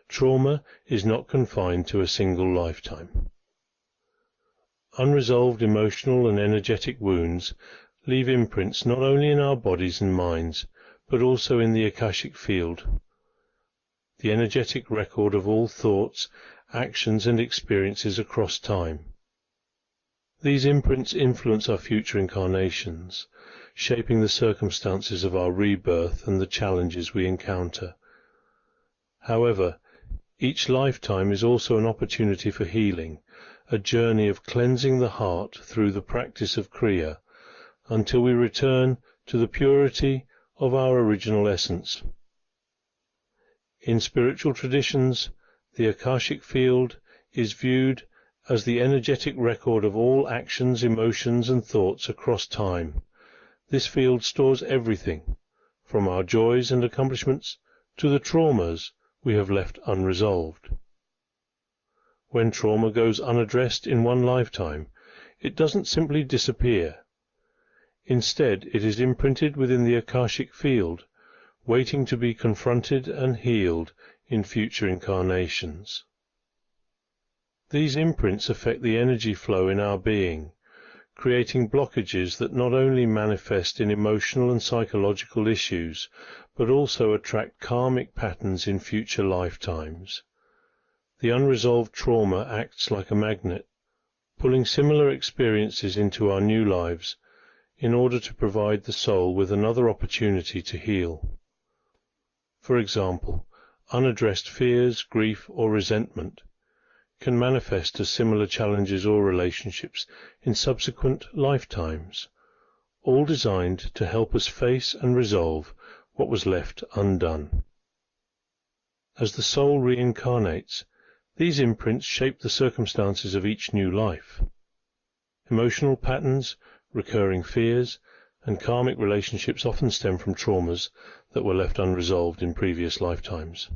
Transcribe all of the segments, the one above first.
trauma is not confined to a single lifetime. Unresolved emotional and energetic wounds leave imprints not only in our bodies and minds, but also in the Akashic field, the energetic record of all thoughts, actions and experiences across time. These imprints influence our future incarnations, shaping the circumstances of our rebirth and the challenges we encounter. However, each lifetime is also an opportunity for healing, a journey of cleansing the heart through the practice of Kriya, until we return to the purity of our original essence. In spiritual traditions, the Akashic field is viewed as the energetic record of all actions, emotions and thoughts across time. This field stores everything, from our joys and accomplishments to the traumas we have left unresolved. When trauma goes unaddressed in one lifetime, it doesn't simply disappear. Instead, it is imprinted within the Akashic field, waiting to be confronted and healed in future incarnations. These imprints affect the energy flow in our being, creating blockages that not only manifest in emotional and psychological issues, but also attract karmic patterns in future lifetimes. The unresolved trauma acts like a magnet, pulling similar experiences into our new lives in order to provide the soul with another opportunity to heal. For example, unaddressed fears, grief, or resentment can manifest as similar challenges or relationships in subsequent lifetimes, all designed to help us face and resolve what was left undone. As the soul reincarnates, these imprints shape the circumstances of each new life. Emotional patterns, recurring fears, and karmic relationships often stem from traumas that were left unresolved in previous lifetimes.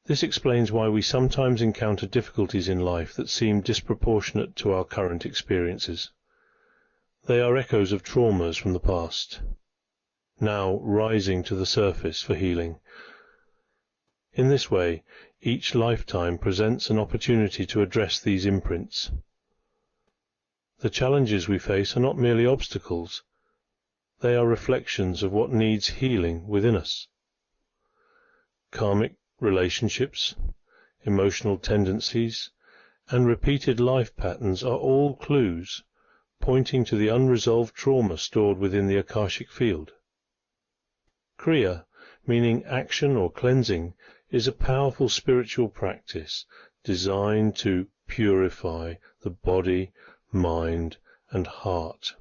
This explains why we sometimes encounter difficulties in life that seem disproportionate to our current experiences. They are echoes of traumas from the past, now rising to the surface for healing. In this way, each lifetime presents an opportunity to address these imprints. The challenges we face are not merely obstacles, they are reflections of what needs healing within us. Karmic relationships, emotional tendencies, and repeated life patterns are all clues pointing to the unresolved trauma stored within the Akashic field. Kriya, meaning action or cleansing, is a powerful spiritual practice designed to purify the body, mind, and heart.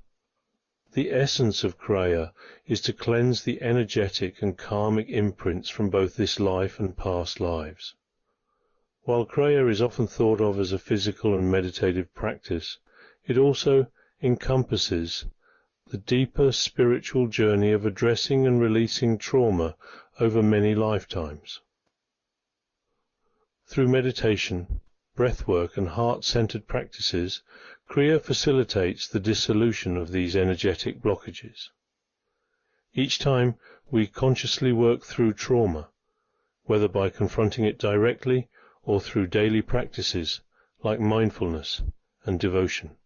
The essence of Kriya is to cleanse the energetic and karmic imprints from both this life and past lives. While Kriya is often thought of as a physical and meditative practice, it also encompasses the deeper spiritual journey of addressing and releasing trauma over many lifetimes. Through meditation, breathwork, and heart-centered practices, Kriya facilitates the dissolution of these energetic blockages. Each time we consciously work through trauma, whether by confronting it directly or through daily practices like mindfulness and devotion,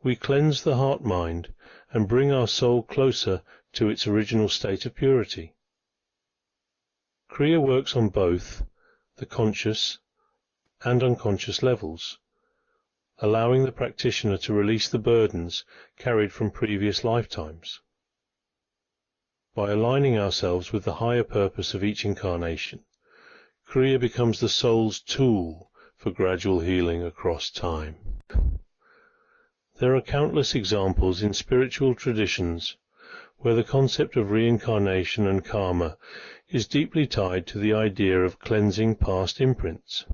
we cleanse the heart-mind and bring our soul closer to its original state of purity. Kriya works on both the conscious and unconscious levels, allowing the practitioner to release the burdens carried from previous lifetimes. By aligning ourselves with the higher purpose of each incarnation, Kriya becomes the soul's tool for gradual healing across time. There are countless examples in spiritual traditions where the concept of reincarnation and karma is deeply tied to the idea of cleansing past imprints.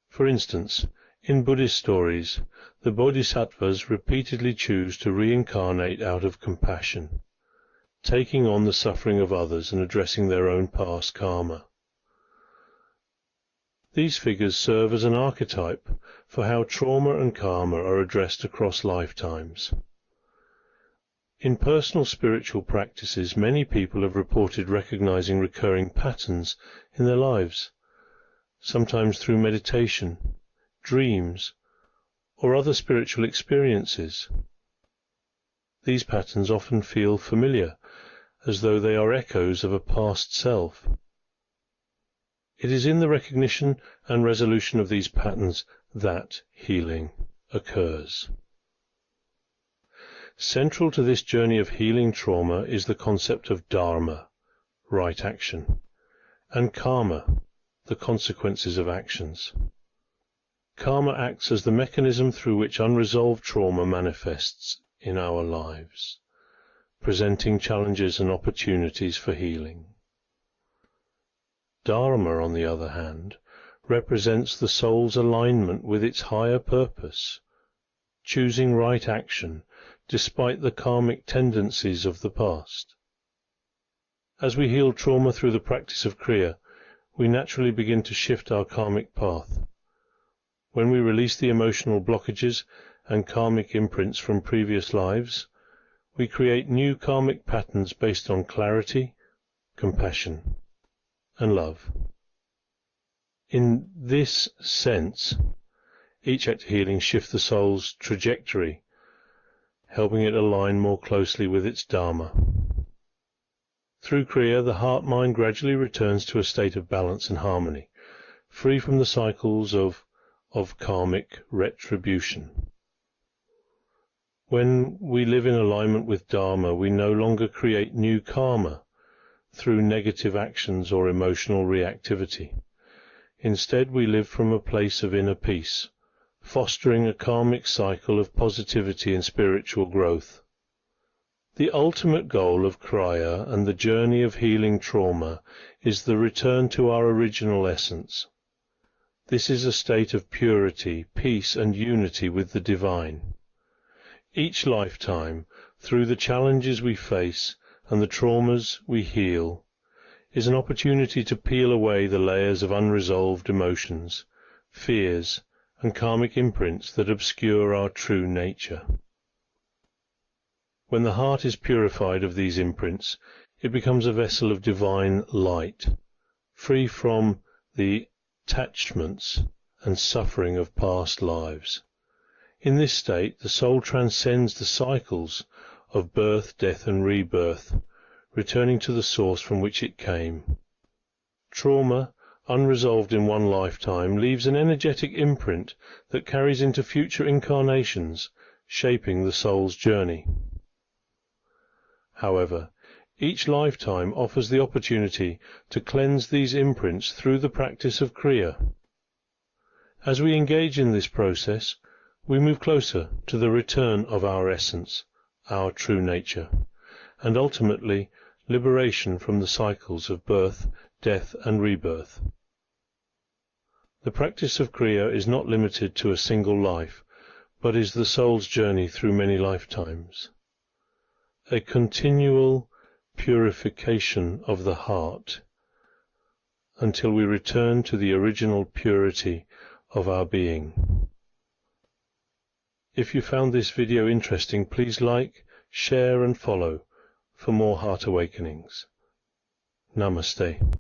For instance, in Buddhist stories, the bodhisattvas repeatedly choose to reincarnate out of compassion, taking on the suffering of others and addressing their own past karma. These figures serve as an archetype for how trauma and karma are addressed across lifetimes. In personal spiritual practices, many people have reported recognizing recurring patterns in their lives, sometimes through meditation, dreams, or other spiritual experiences. These patterns often feel familiar, as though they are echoes of a past self. It is in the recognition and resolution of these patterns that healing occurs. Central to this journey of healing trauma is the concept of dharma, right action, and karma, the consequences of actions. Karma acts as the mechanism through which unresolved trauma manifests in our lives, presenting challenges and opportunities for healing. Dharma, on the other hand, represents the soul's alignment with its higher purpose, choosing right action despite the karmic tendencies of the past. As we heal trauma through the practice of Kriya, we naturally begin to shift our karmic path. When we release the emotional blockages and karmic imprints from previous lives, we create new karmic patterns based on clarity, compassion, and love. In this sense, each act of healing shifts the soul's trajectory, helping it align more closely with its dharma. Through Kriya, the heart-mind gradually returns to a state of balance and harmony, free from the cycles of karmic retribution. When we live in alignment with dharma, we no longer create new karma through negative actions or emotional reactivity. Instead, we live from a place of inner peace, fostering a karmic cycle of positivity and spiritual growth. The ultimate goal of Kriya and the journey of healing trauma is the return to our original essence. This is a state of purity, peace, and unity with the divine. Each lifetime, through the challenges we face and the traumas we heal, is an opportunity to peel away the layers of unresolved emotions, fears, and karmic imprints that obscure our true nature. When the heart is purified of these imprints, it becomes a vessel of divine light, free from the attachments and suffering of past lives. In this state, the soul transcends the cycles of birth, death, and rebirth, returning to the source from which it came. Trauma, unresolved in one lifetime, leaves an energetic imprint that carries into future incarnations, shaping the soul's journey. However, each lifetime offers the opportunity to cleanse these imprints through the practice of Kriya. As we engage in this process, we move closer to the return of our essence, our true nature, and ultimately liberation from the cycles of birth, death, and rebirth. The practice of Kriya is not limited to a single life, but is the soul's journey through many lifetimes. A continual purification of the heart until we return to the original purity of our being. If you found this video interesting, please like, share and follow for more heart awakenings. Namaste.